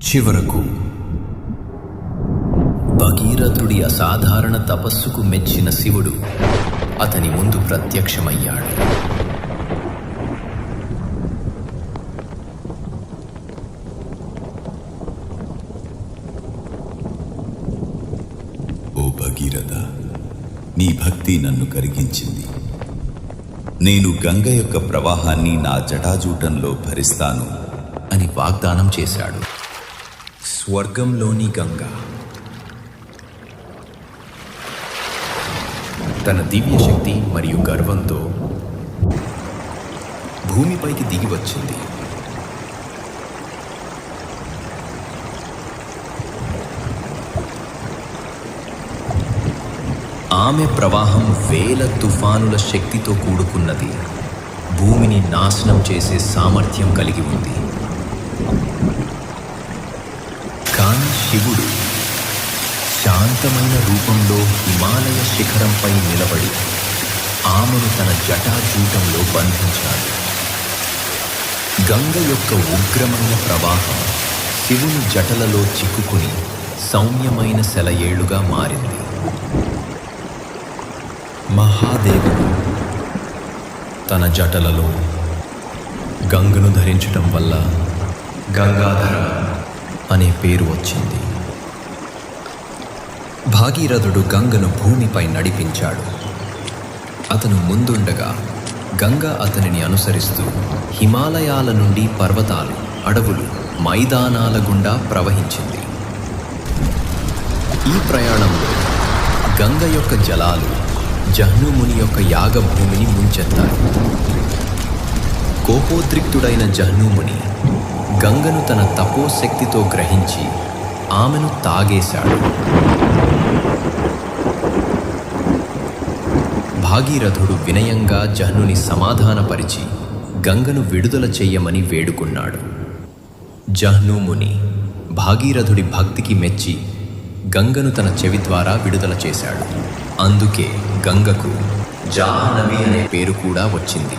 చివరకు భగీరథుడి అసాధారణ తపస్సుకు మెచ్చిన శివుడు అతని ముందు ప్రత్యక్షమయ్యాడు. ఓ భగీరథ, నీ భక్తి నన్ను కరిగించింది. నేను గంగ యొక్క ప్రవాహాన్ని నా జటాజూటంలో భరిస్తాను అని వాగ్దానం చేశాడు. స్వర్గంలోని గంగ తన దివ్య శక్తి మరియు గర్వంతో భూమిపైకి దిగి వచ్చింది. ఆమె ప్రవాహం వేల తుఫానుల శక్తితో కూడుకున్నది. భూమిని నాశనం చేసే సామర్థ్యం కలిగి ఉంది. కానీ శివుడు శాంతమైన రూపంలో హిమాలయ శిఖరంపై నిలబడి ఆమెను తన జటాజూటంలో బంధించాడు. గంగ యొక్క ఉగ్రమైన ప్రవాహం శివుని జటలలో చిక్కుకుని సౌమ్యమైన సెలయేళ్లుగా మారింది. మహాదేవుడు తన జటలలో గంగను ధరించటం వల్ల గంగాధర అనే పేరు వచ్చింది. భాగీరథుడు గంగను భూమిపై నడిపించాడు. అతను ముందుండగా గంగ అతనిని అనుసరిస్తూ హిమాలయాల నుండి పర్వతాలు, అడవులు, మైదానాల గుండా ప్రవహించింది. ఈ ప్రయాణంలో గంగ యొక్క జలాలు జహ్నుముని యొక్క యాగభూమిని ముంచెత్తాయి. కోపోద్రిక్తుడైన జహ్నుముని గంగను తన తపోశక్తితో గ్రహించి ఆమెను తాగేశాడు. భాగీరథుడు వినయంగా జహ్నుని సమాధానపరిచి గంగను విడుదల చెయ్యమని వేడుకున్నాడు. జహ్నుముని భాగీరథుడి భక్తికి మెచ్చి గంగను తన చెవి ద్వారా విడుదల చేశాడు. అందుకే గంగకు జాహ్నవి అనే పేరు కూడా వచ్చింది.